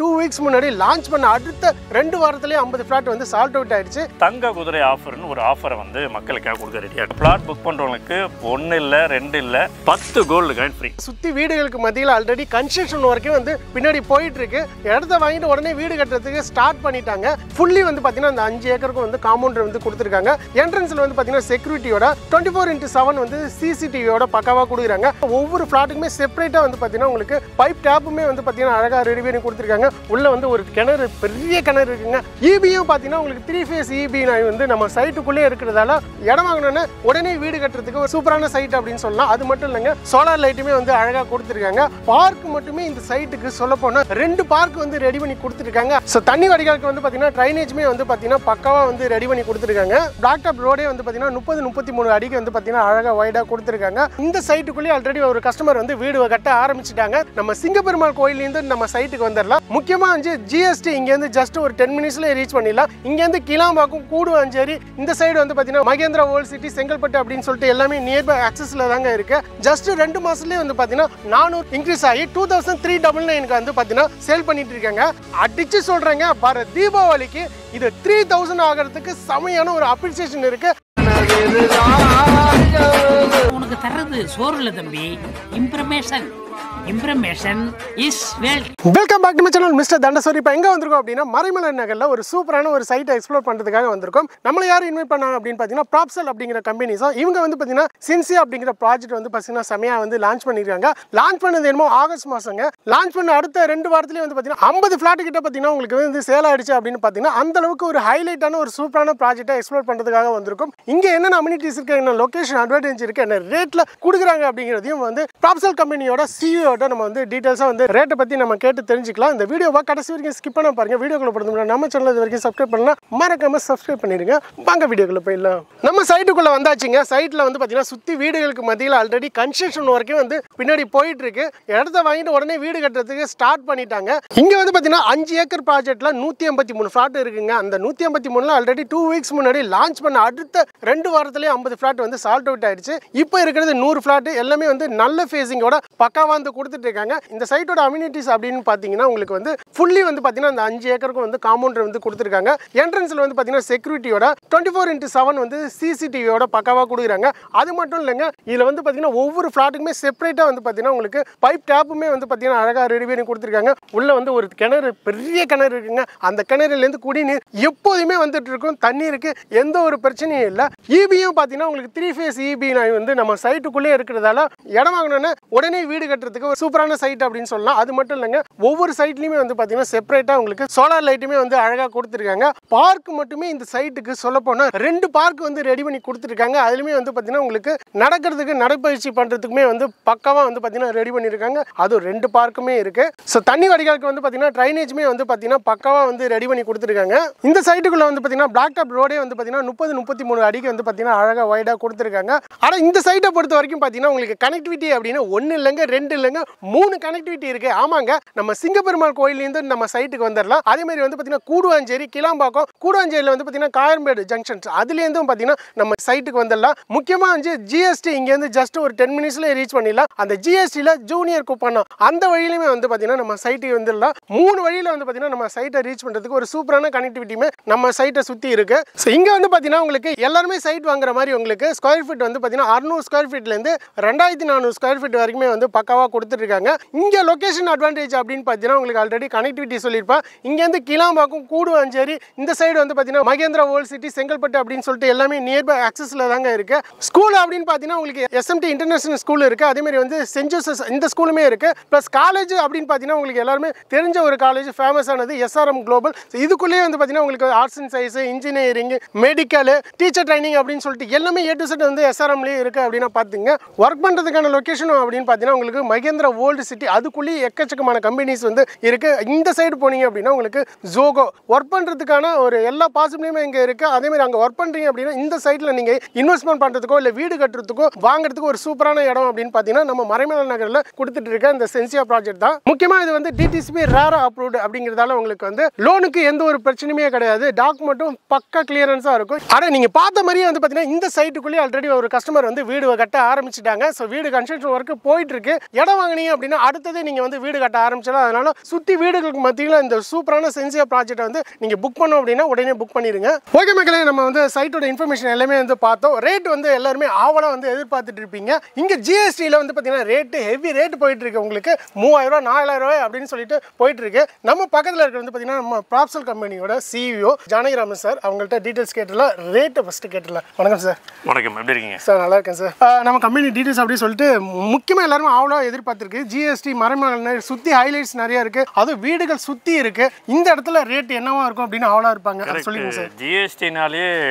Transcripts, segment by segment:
2 weeks முன்னாடி launch பண்ண அடுத்த 2 வாரத்திலே 50 ஃபிளாட் வந்து சால்ட் அவுட் ஆயிடுச்சு. தங்க குதிரை ஆஃபர்னு ஒரு ஆஃபரை வந்து மக்களுக்காக கொடுக்க ரெடியா இருக்கு. ஃபிளாட் புக் பண்றவங்களுக்கு 1 இல்ல 2 இல்ல 10 கோல்டு காயின் ஃப்ரீ. சுத்தி வீடுகளுக்கு மத்தியில் ஆல்ரெடி கன்ஸ்ட்ரக்ஷன் வரைக்கும் வந்து பின்னாடி போயிட்டு இருக்கு. இடத்த வாங்கிட்டு உடனே வீடு கட்டுறதுக்கு ஸ்டார்ட் பண்ணிட்டாங்க. ஃபுல்லி வந்து பாத்தீங்கன்னா அந்த 5 ஏக்கருக்கு வந்து காம்பவுண்ட் வந்து கொடுத்துருக்காங்க. என்ட்ரன்ஸ்ல வந்து பாத்தீங்கன்னா செக்யூரிட்டியோட 24x7 வந்து சிசிடிவியோட பக்காவா கொடுக்குறாங்க. ஒவ்வொரு ஃபிளாட்டுக்குமே செப்பரேட்டா வந்து பாத்தீங்கன்னா உங்களுக்கு பைப் டேப்புமே வந்து பாத்தீங்கன்னா அழகா ரெடி பண்ணி கொடுத்துருக்காங்க. உள்ள வந்து ஒரு கிணறு, பெரிய கிணறு இருக்குங்க. ஈபியும் பாத்தீங்கன்னா உங்களுக்கு 3 ஃபேஸ் ஈபி வந்து நம்ம சைட்டுக்குள்ளே இருக்கிறதால இடம் வாங்கணும்னா உடனே வீடு கட்டுறதுக்கு ஒரு சூப்பரான சைட் அப்படின்னு சொல்லலாம். அது மட்டும் இல்லைங்க, சோலார் லைட்டுமே வந்து அழகா கொடுத்துருக்காங்க. பார்க் மட்டுமே இந்த சைட்டுக்கு சொல்ல போனா 2 பார்க் வந்து ரெடி பண்ணி கொடுத்துருக்காங்க. ஸோ தண்ணி வடிகாலுக்கு வந்து பாத்தீங்கன்னா ட்ரைனேஜ்மே வந்து பாத்தீங்கன்னா பக்காவா வந்து ரெடி பண்ணி கொடுத்துருக்காங்க. பிளாக் டாப் ரோடே வந்து பாத்தீங்கன்னா 30-33 அடிக்கு வந்து பாத்தீங்கன்னா அழகா வைடா கொடுத்துருக்காங்க. இந்த சைட்டுக்குள்ளே ஆல்ரெடி ஒரு கஸ்டமர் வந்து வீடு கட்ட ஆரம்பிச்சுட்டாங்க. நம்ம சிங்கப்பெருமாள் கோயிலேருந்து நம்ம சைட்டுக்கு வந்துடலாம். முக்கியமா வந்து ஜிஎஸ்டி இங்கேருந்து ஜஸ்ட் ஒரு 10 மினிட்ஸ்ல ரீச் பண்ணிடலாம். இங்கேருந்து கிளாம்பாக்கம், கூடுவாஞ்சேரி, இந்த சைடு வந்து பாத்தீங்கன்னா மகேந்திரா ஓல்ட் சிட்டி, செங்கல்பட்டு அப்படின்னு சொல்லிட்டு எல்லாமே நியர்பை ஆக்சஸ்ல தாங்க இருக்கு. ஜஸ்ட் 2 மாசத்துலயே வந்து பாத்தீங்கன்னா 400 இன்க்ரீஸ் ஆகி 2399 வந்து பாத்தீங்கன்னா சேல் பண்ணிட்டு இருக்காங்க. அடிச்சு சொல்றாங்க, வர தீபாவளிக்கு இது 3000 ஆகிறதுக்கு செமையான ஒரு அப்ரிசியேஷன் இருக்கு. உனக்கு தர்றது சோறு இல்ல தம்பி, information is wealth. Welcome back to my channel mister தண்டசோரி. இப்போ எங்கே வந்திருக்கோம் அப்படின்னா மறைமலை நகரில் ஒரு சூப்பரான ஒரு சைட்டை எக்ஸ்ப்ளோர் பண்ணுறதுக்காக வந்திருக்கோம். நம்மளை யார் இன்வைட் பண்ணாங்க அப்படின்னு பார்த்தீங்கன்னா ப்ராப்சல் அப்படிங்கிற கம்பெனிஸும் இவங்க வந்து பார்த்தீங்கன்னா சின்சியா அப்படிங்கிற ப்ராஜெக்ட் வந்து பார்த்தீங்கன்னா செமையாக வந்து லான்ச் பண்ணியிருக்காங்க. லான்ச் பண்ணது என்னமோ ஆகஸ்ட் மாதங்க. லான்ச் பண்ண அடுத்த 2 வாரத்துலேயே வந்து பார்த்தீங்கன்னா 50 ஃபிளாட் கிட்ட பார்த்தீங்கன்னா உங்களுக்கு வந்து சேல் ஆயிடுச்சு அப்படின்னு பார்த்தீங்கன்னா அந்த அளவுக்கு ஒரு ஹைலைட்டான ஒரு சூப்பரான ப்ராஜெக்டை எக்ஸ்ப்ளோர் பண்ணுறதுக்காக வந்திருக்கும். இங்கே என்னென்ன அம்யூனிட்டிஸ் இருக்கு, என்ன லொகேஷன் அட்வான்டேஜ் இருக்கு, என்ன ரேட்டில் கொடுக்குறாங்க அப்படிங்கிறதையும் வந்து ப்ராப்சல் கம்பெனியோட சிஇஓ நம்ம வந்து டீடைல்ஸா வந்து ரேட்டை பத்தி நம்ம கேட்டு தெரிஞ்சுக்கலாம். இந்த வீடியோவை கடைசி வரைக்கும் ஸ்கிப் பண்ண பாருங்க. வீடியோக்குள்ள போறதுக்கு நம்ம சேனல் இது வரைக்கும் சப்ஸ்கிரைப் பண்ணலாம், மறக்காம சப்ஸ்கிரைப் பண்ணிடுங்க. வாங்க வீடியோக்குள்ள போயிடலாம். நம்ம சைட்டுக்குள்ள வந்தாச்சுங்க. சைட்ல வந்து பாத்தீங்கன்னா சுத்தி வீடுகளுக்கு மத்தியில் ஆல்ரெடி கன்ஸ்ட்ரக்ஷன் வரைக்கும் வந்து பின்னாடி போயிட்டு இருக்கு. இடத்த வாங்கிட்டு உடனே வீடு கட்டுறதுக்கு ஸ்டார்ட் பண்ணிட்டாங்க. இங்க வந்து பாத்தீங்கன்னா 5 ஏக்கர் ப்ராஜெக்ட்ல 153 ஃபிளாட் இருக்குங்க. அந்த 153ல ஆல்ரெடி 2 வீக்ஸ் முன்னாடி லான்ச் பண்ண அடுத்த 2 வாரத்திலேயே 50 ஃபிளாட் வந்து சால்ட் அவுட் ஆயிடுச்சு. இப்போ இருக்கிறது 100 ஃபிளாட், எல்லாமே வந்து நல்ல ஃபேசிங்கோட பக்காவா வந்து கொடுத்துட்டு இருக்காங்க. இந்த சைட்டோட அம்யூனிட்டிஸ் அப்படின்னு பாத்தீங்கன்னா உங்களுக்கு வந்து ஃபுல்லி வந்து பாத்தீங்கன்னா அந்த 5 ஏக்கருக்கு வந்து காம்பவுண்ட் வந்து கொடுத்துருக்காங்க. என்ட்ரன்ஸ்ல வந்து பாத்தீங்கன்னா செக்யூரிட்டியோட 24x7 வந்து சிசிடிவியோட பக்காவா கொடுக்குறாங்க. அது மட்டும் இல்லைங்க, இதுல வந்து பாத்தீங்கன்னா ஒவ்வொரு ஃபிளாட்டுக்குமே செப்பரேட்டா வந்து பாத்தீங்கன்னா உங்களுக்கு பைப் டேப்புமே வந்து பாத்தீங்கன்னா அழகா ரெடி பண்ணி கொடுத்துருக்காங்க. உள்ள வந்து ஒரு கிணறு, பெரிய கிணறு இருக்குங்க. அந்த கிணறுல இருந்து குடிநீர் எப்போதுமே வந்துட்டு இருக்கும். தண்ணி இருக்கு, எந்த ஒரு பிரச்சனையும் இல்லை. ஈபியும் பாத்தீங்கன்னா உங்களுக்கு 3 ஃபேஸ் ஈபி வந்து நம்ம சைட்டுக்குள்ளே இருக்கிறதால இடம் வாங்கணும்னா உடனே வீடு கட்டுறதுக்கு ஒரு சூப்பரான சைட் அப்படின்னு சொல்லலாம். அது மட்டும் இல்லைங்க, ஒவ்வொரு சைட்லயுமே வந்து பாத்தீங்கன்னா செப்பரேட்டா உங்களுக்கு சோலார் லைட்டுமே வந்து அழகா கொடுத்துருக்காங்க. பார்க் மட்டுமே இந்த சைட்டுக்கு சொல்ல போனா 2 பார்க் வந்து ரெடி பண்ணி கொடுத்துருக்காங்க. அதுலயுமே வந்து பாத்தீங்கன்னா உங்களுக்கு நடக்கிறதுக்கு, நடைப்பயிற்சி பண்றதுக்குமே வந்து பக்காவா வந்து பாத்தீங்கன்னா ரெடி பண்ணிருக்காங்க. அது 2 பார்க்குமே இருக்கு. ஸோ தண்ணி வடிகாலுக்கு வந்து பாத்தீங்கன்னா ட்ரைனேஜ்மே வந்து பாத்தீங்கன்னா பக்காவா வந்து ரெடி பண்ணி கொடுத்துருக்காங்க. இந்த சைட்டுக்குள்ள வந்து பாத்தீங்கன்னா பிளாக் டாப் ரோடே வந்து பாத்தீங்கன்னா 30-33 அடிக்கு வந்து பாத்தீங்கன்னா அழகா வைடா கொடுத்துருக்காங்க. ஆனா இந்த சைட்டை பொறுத்த வரைக்கும் பாத்தீங்கன்னா உங்களுக்கு கனெக்டிவிட்டி அப்படின்னு 1 இல்லைங்க 2 இல்லைங்க 3 கனெக்டிவிட்டி இருக்கு. ஆமாங்க, நம்ம சிங்கப்பெருமாள் கோயிலேருந்து நம்ம சைட்டுக்கு வந்துடலாம். அதே மாதிரி வந்து பாத்தீங்கன்னா கூடுவாஞ்சேரி, கிளாம்பாக்கம், கூடுவாஞ்சேரியில வந்து பாத்தீங்கன்னா காயம்பேடு ஜங்ஷன்ஸ் அதுலேருந்தும் பாத்தீங்கன்னா நம்ம சைட்டுக்கு வந்துடலாம். முக்கியமா வந்து ஜிஎஸ்டி இங்கேருந்து ஜஸ்ட் ஒரு 10 மினிட்ஸ்ல ரீச் பண்ணிடலாம். அந்த ஜிஎஸ்டியில் ஜூனியர் கூப்பன் அந்த வழியிலுமே வந்து பாத்தீங்கன்னா நம்ம சைட்டுக்கு வந்துடலாம். 3 வழியில வந்து பாத்தீங்கன்னா நம்ம சைட்டை ரீச் பண்றதுக்கு ஒரு சூப்பரான கனெக்டிவிட்டியுமே நம்ம சைட்டை சுத்தி இருக்கு. ஸோ இங்க வந்து பாத்தீங்கன்னா உங்களுக்கு எல்லாருமே சைட் வாங்குற மாதிரி உங்களுக்கு ஸ்கொயர் ஃபீட் வந்து பாத்தீங்கன்னா 600 ஸ்கொயர் ஃபீட்ல இருந்து 2400 ஸ்கொயர் ஃபீட் வரைக்குமே வந்து பக்காவா கொடுத்துட்டு இருக்காங்க. இங்க லொகேஷன் அட்வான்டேஜ் அப்படின்னு பார்த்தீங்கன்னா உங்களுக்கு ஆல்ரெடி கனெக்டிவிட்டி சொல்லியிருப்பேன். இங்கேருந்து கிளாம்பாக்கம், கூடுவாஞ்சேரி, இந்த சைடு வந்து பார்த்தீங்கன்னா மகேந்திரா ஓல்ட் சிட்டி, செங்கல்பட்டு அப்படின்னு சொல்லிட்டு எல்லாமே நியர்பை ஆக்சஸ்ல தாங்க இருக்கு. ஸ்கூல் அப்படின்னு பார்த்தீங்கன்னா உங்களுக்கு எஸ்எம்டி இன்டர்நேஷனல் ஸ்கூல் இருக்கு. அதே மாதிரி வந்து சென்ட் ஜோசப் இந்த ஸ்கூலுமே இருக்கு. பிளஸ் காலேஜ் அப்படின்னு பார்த்தீங்கன்னா உங்களுக்கு எல்லாருமே தெரிஞ்ச ஒரு காலேஜ், ஃபேமஸ் ஆனது SRM குளோபல். இதுக்குள்ளேயே வந்து பார்த்தீங்கன்னா உங்களுக்கு arts and science, engineering, medical, teacher training அப்படின்னு சொல்லிட்டு எல்லாமே A to Z வந்து SRMலேயே இருக்கு அப்படின்னா பார்த்துங்க. ஒர்க் பண்ணுறதுக்கான லொக்கேஷன் அப்படின்னு பார்த்தீங்கன்னா உங்களுக்கு மகேந்திரா ஓல்டு சிட்டி அதுக்குள்ளேயே எக்கச்சக்கமான கம்பெனிஸ் வந்து இருக்கு. இந்த சைடு போனீங்க அப்படின்னா உங்களுக்கு ஜோகோ ஒர்க் பண்றதுக்கான ஒரு எல்லா பாசிபிலிட்டியுமே இங்க இருக்கு. அதே மாதிரி அங்க ஒர்க் பண்றீங்க அப்படின்னா இந்த சைட்ல நீங்க இன்வெஸ்ட்மெண்ட் பண்றதுக்கோ இல்ல வீடு கட்டுறதுக்கோ வாங்குறதுக்கு ஒரு சூப்பரான இடம் அப்படின்னு பாத்தீங்கன்னா நம்ம மறைமலை நகர்ல கொடுத்துட்டு இருக்க இந்த சென்சியா ப்ராஜெக்ட் தான். முக்கியமா இது வந்து டிடிசிபி ரேரா அப்ரூவ்டு அப்படிங்கிறதால உங்களுக்கு வந்து லோனுக்கு எந்த ஒரு பிரச்சனையுமே கிடையாது. டாக்குமெண்ட்டும் பக்கா கிளியரன்ஸா இருக்கும். ஆனா நீங்க பார்த்த மாதிரியே வந்து பாத்தீங்கன்னா இந்த சைட்டுக்குள்ளே ஆல்ரெடி ஒரு கஸ்டமர் வந்து வீடு கட்ட ஆரம்பிச்சிட்டாங்க. ஸோ வீடு கன்ஸ்ட்ரக்ஷன் ஒர்க் போயிட்டு இருக்கு. இருக்கு. இடம் வாங்குனீங்க அப்படின்னா அடுத்தது நீங்க வந்து வீடு கட்ட ஆரம்பிச்சலாம். அதனால சுத்தி வீடுகளுக்கு மத்தியில இந்த சூப்பரான சென்சியா ப்ராஜெக்ட் வந்து நீங்க புக் பண்ணோம் அப்படின்னா உடனே புக் பண்ணிருங்க. ஓகே மக்களே, நம்ம வந்து சைட்டோட இன்ஃபர்மேஷன் எல்லாமே வந்து பார்த்தோம். ரேட் வந்து எல்லாருமே ஆவலா வந்து எதிர்பார்த்துட்டு இருப்பீங்க. இங்க ஜிஎஸ்டில வந்து பாத்தீங்கன்னா ரேட் ஹெவி ரேட் போயிட்டு இருக்கு. உங்களுக்கு 3000 ரூபாய் 4000 ரூபாய் அப்படின்னு சொல்லிட்டு போயிட்டு இருக்கு. நம்ம பக்கத்துல இருக்கிறது வந்து பாத்தீங்கன்னா நம்ம ப்ராப்சல் கம்பெனியோட சிஇஓ ஜானகிராமன் சார். அவங்கள்ட்ட டீடைல்ஸ் கேட்டலாம். ரேட் ஃபர்ஸ்ட் கேட்டலாம். வணக்கம் சார். வணக்கம், எப்படி இருக்கீங்க சார்? நல்லா இருக்கேன் சார். நம்ம கம்பெனி டீடைல்ஸ் அப்படி சொல்லிட்டு முக்கியமாக எல்லாரும் அவ்வளோ எதிர்பார்த்துருக்கு. ஜிஎஸ்டி மரமலை சுற்றி ஹைலைட்ஸ் நிறைய இருக்கு. அது வீடுகள் சுற்றி இருக்கு. இந்த இடத்துல ரேட் என்னவா இருக்கும் அப்படின்னு அவ்வளோ இருப்பாங்க. சொல்லுங்க சார். ஜிஎஸ்டினாலே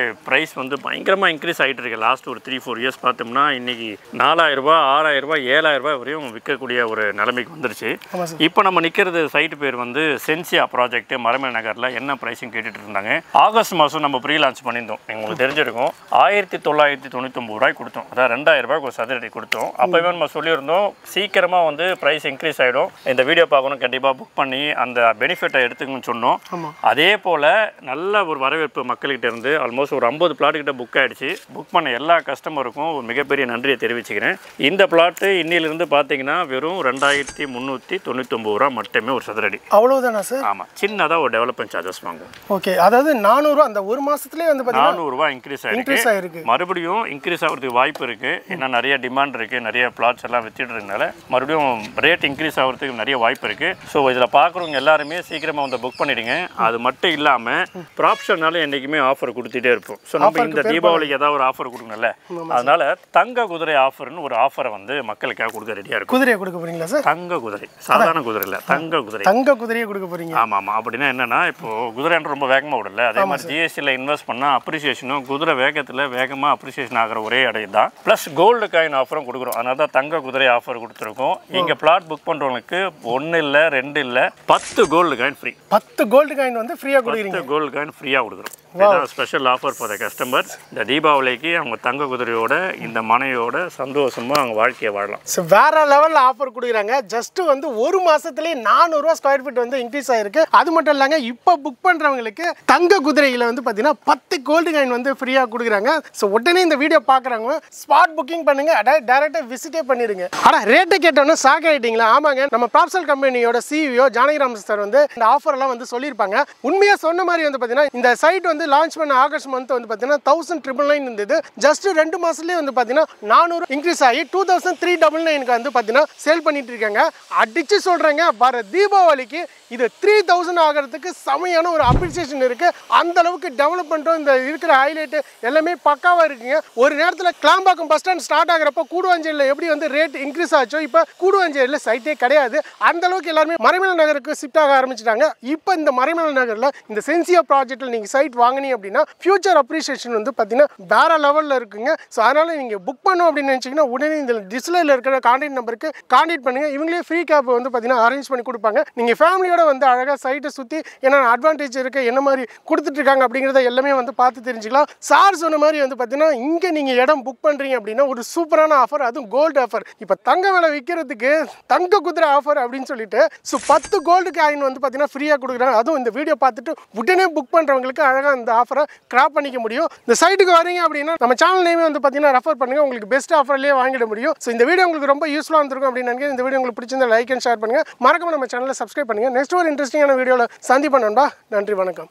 ப்ரைஸ் வந்து பயங்கரமாக இன்க்ரீஸ் ஆகிட்டு இருக்கு. லாஸ்ட் ஒரு 3-4 இயர்ஸ் பார்த்தோம்னா இன்னைக்கு 4000 ரூபாய் 6000 ரூபாய் 7000 ரூபாய் வரையும் விற்கக்கூடிய ஒரு நிலைமைக்கு வந்துருச்சு. இப்போ நம்ம நிற்கிறது சைட்டு பேர் வந்து சென்சியா ப்ராஜெக்ட் மரமலை நகரில். என்ன ப்ரைஸிங் கேட்டுட்டு இருந்தாங்க. ஆகஸ்ட் மாதம் நம்ம ப்ரீ லான்ச் பண்ணியிருந்தோம். உங்களுக்கு தெரிஞ்சிருக்கும். 1999 ரூபாய் கொடுத்தோம். அதாவது 2000 ரூபாய்க்கு ஒரு சதுரடி கொடுத்தோம். அப்போவே நம்ம சொல்லியிருந்தோம் சீக்கிரமாக வந்து ப்ரைஸ் இன்க்ரீஸ் ஆகிடும், இந்த வீடியோ பார்க்கணும், கண்டிப்பாக புக் பண்ணி அந்த பெனிஃபிட்டை எடுத்துக்கணும்னு சொன்னோம். அதே போல் நல்ல ஒரு வரவேற்பு மக்கள்கிட்ட இருந்து ஆல்மோஸ்ட் ஒரு 50 பிளாட் கிட்ட புக் ஆகிடுச்சு. புக் பண்ண எல்லா கஸ்டமருக்கும் ஒரு மிகப்பெரிய நன்றியை தெரிவிச்சுக்கிறேன். இந்த பிளாட்டு இன்னிலிருந்து பார்த்தீங்கன்னா வெறும் 2399 ரூபா மட்டுமே ஒரு சதுரடி. அவ்வளோதானா சார்? ஆமாம், சின்னதாக ஒரு டெவலப்மெண்ட் சார்ஜஸ் வாங்குவோம். ஓகே, அதாவது 400 அந்த ஒரு மாதத்துலேயே வந்து 400 ரூபாய் இன்க்ரீஸ் ஆகிருக்கு. மறுபடியும் இன்க்ரீஸ் ஆகிறதுக்கு வாய்ப்பு இருக்குது. ஏன்னா நிறைய டிமாண்ட் இருக்குது, நிறைய பிளாட்ஸ் எல்லாம் வித்துட்டு இருக்கனால மறுபடியும் ரேட் இன்க்ரீஸ் ஆகிறதுக்கு நிறைய வாய்ப்பு இருக்குது. ஸோ இதில் பார்க்குறவங்க எல்லாருமே சீக்கிரமாக வந்து புக் பண்ணிடுங்க. அது மட்டும் இல்லாமல் ப்ராப்ஷனால என்றைக்குமே ஆஃபர் கொடுத்துட்டே இருப்போம். ஸோ நம்ம இந்த தீபாவளிக்கு ஏதாவது ஒரு ஆஃபர் கொடுக்கணும்ல, அதனால தங்க குதிரை ஆஃபர்னு ஒரு ஆஃபரை வந்து மக்களுக்காக கொடுக்க ரெடியாக இருக்கும். குதிரையை கொடுக்க போறீங்களா சார்? தங்க குதிரை, சாதாரண குதிரை இல்லை, தங்க குதிரை. தங்க குதிரையை கொடுக்க போறீங்க? ஆமாம் ஆமாம். அப்படின்னா என்னன்னா, இப்போ குதிரைன்ற ரொம்ப வேகமாக விடல, அதே மாதிரி ஜிஎஸ்டியில் இன்வெஸ்ட் பண்ணால் அப்ரிசியேஷனும் குதிரை வேகத்தில் வேகமாக அப்ரிசியேஷன் ஆகிற ஒரே இடம் தான். ப்ளஸ் கோல்டு காயின் ஆஃபரும் கொடுக்குறோம். அதனால தான் தங்க குதிரை ஆஃபர் கொடுத்துருக்கோம். இங்கே பிளாட் புக் பண்ணுறவங்களுக்கு 1 இல்லை 2 இல்லை 10 gold coin free. 10 gold coin வந்து ஃப்ரீயாக கொடுக்குறீங்க? 10 கோல்டு காயின் ஃப்ரீயாக கொடுக்குறோம். இதுதான் special offer for the customers. இந்த தீபாவளிக்கு அவங்க தங்க குதிரையோட இந்த மனையோட சந்தோஷமாக அவங்க வாழ்க்கையை வாழலாம். ஸோ வேற லெவலில் ஆஃபர் கொடுக்குறாங்க. ஜஸ்ட் வந்து ஒரு மாதத்துலேயே 400 ரூபா ஸ்கொயர் ஃபீட் வந்து இன்க்ரீஸ் ஆகிருக்கு. அது மட்டும் இல்லைங்க, இப்போ புக் பண்ணுறவங்களுக்கு தங்க குதிரையில் வந்து பார்த்தீங்கன்னா 10 கோல்டு காயின் வந்து ஃப்ரீயாக கொடுக்குறாங்க. ஸோ உடனே இந்த வீடியோ பார்க்குறவங்க ஸ்பாட் புக்கிங் பண்ணுங்க, டேரெக்டாக விசிட்டே பண்ணிடுங்க. ஆனால் ரேட்டை கேட்டோன்னா ஷாக் ஆகிட்டீங்களா? ஆமாங்க, நம்ம ப்ராப்சல் கம்பெனியோட சிஇஓ ஜானகிராமன் சார் வந்து இந்த ஆஃபர்லாம் வந்து சொல்லியிருப்பாங்க. உண்மையாக சொன்ன மாதிரி வந்து பார்த்தீங்கன்னா இந்த சைட் வந்து லான்ச் பண்ண ஆகஸ்ட் மந்த் வந்து பார்த்தீங்கன்னா 1999 இருந்தது. ஜஸ்ட் 2 மாசத்துலேயே வந்து பார்த்தீங்கன்னா 400 இன்க்ரீஸ் ஆகி 2399க்கு வந்து பார்த்தீங்கன்னா சேல் பண்ணிட்டு இருக்காங்க. அடிச்சு சொல்கிறேங்க, வர தீபாவளிக்கு இது 3000 ஆகிறதுக்கு செமையான ஒரு அப்ரிசியேஷன் இருக்கு. அந்த அளவுக்கு டெவலப்மெண்ட்டும் இந்த இருக்கிற ஹைலைட் எல்லாமே பக்காவாக இருக்குங்க. ஒரு நேரத்தில் கிளாம்பாக்கம் பஸ் ஸ்டாண்ட் ஸ்டார்ட் ஆகிறப்போ கூடுவாஞ்சேரியில் எப்படி வந்து ரேட் இன்க்ரீஸ் ஆச்சோ, இப்போ கூடுவாஞ்சேரியில் சைட்டே கிடையாது. அந்த அளவுக்கு எல்லாருமே மறைமலை நகருக்கு ஷிஃப்ட் ஆக ஆரம்பிச்சிட்டாங்க. இப்போ இந்த மறைமலை நகரில் இந்த சென்சியா ப்ராஜெக்ட்டில் நீங்கள் சைட் வாங்கினீங்க அப்படின்னா ஃபியூச்சர் அப்ரிசியேஷன் வந்து பார்த்தீங்கன்னா வேற லெவலில் இருக்குங்க. ஸோ அதனால் நீங்கள் புக் பண்ணணும் அப்படின்னு நினச்சிங்கன்னா உடனே இந்த டிஸ்பிளேல இருக்கிற கான்டாக்ட் நம்பருக்கு கான்டாக்ட் பண்ணுங்க. இவங்களே ஃப்ரீ கேப் வந்து பார்த்தீங்கன்னா அரேஞ்ச் பண்ணி கொடுப்பாங்க. நீங்கள் ஃபேமிலியோட வந்து அழகாக சைட்டை சுற்றி என்னென்ன அட்வான்டேஜ் இருக்குது, என்ன மாதிரி கொடுத்துட்டு இருக்காங்க அப்படிங்கிறத எல்லாமே வந்து பார்த்து தெரிஞ்சுக்கலாம். சார் சொன்ன மாதிரி வந்து பார்த்தீங்கன்னா இங்கே நீங்கள் இடம் புக் பண்ணுறீங்க அப்படின்னா ஒரு சூப்பரான ஆஃபர், அதுவும் கோல்டு ஆஃபர். இப்போ தங்க விலை விற்கிறதுக்கு தங்க குதிரை ஆஃபர் அப்படின்னு சொல்லிட்டு 10 கோல்டு காயின் வந்து பார்த்தீங்கன்னா ஃப்ரீயாக கொடுக்குறாங்க. அதுவும் இந்த வீடியோ பார்த்துட்டு உடனே புக் பண்ணுறவங்களுக்கு அழகாக இந்த ஆஃபரை கிராப் பண்ணிக்க முடியும். இந்த சைட்டுக்கு வரீங்க அப்படின்னா நம்ம சேனல் நேமே வந்து பார்த்தீங்கன்னா ரெஃபர் பண்ணுங்க, உங்களுக்கு பெஸ்ட் ஆஃபர்லேயே வாங்கிட முடியும். ஸோ இந்த வீடியோ உங்களுக்கு ரொம்ப யூஸ்ஃபுல்லாக இருந்திருக்கும் அப்படின்னு நினைக்கிறேன். இந்த வீடியோ உங்களுக்கு பிடிச்சிருந்தா லைக் அண்ட் ஷேர் பண்ணுங்க, மறக்காம நம்ம சேனலை சப்ஸ்கிரைப் பண்ணுங்க. நெக்ஸ்ட் ஒரு இன்ட்ரெஸ்டிங்கான வீடியோவில் சந்திப்போம் நண்பா. நன்றி, வணக்கம்.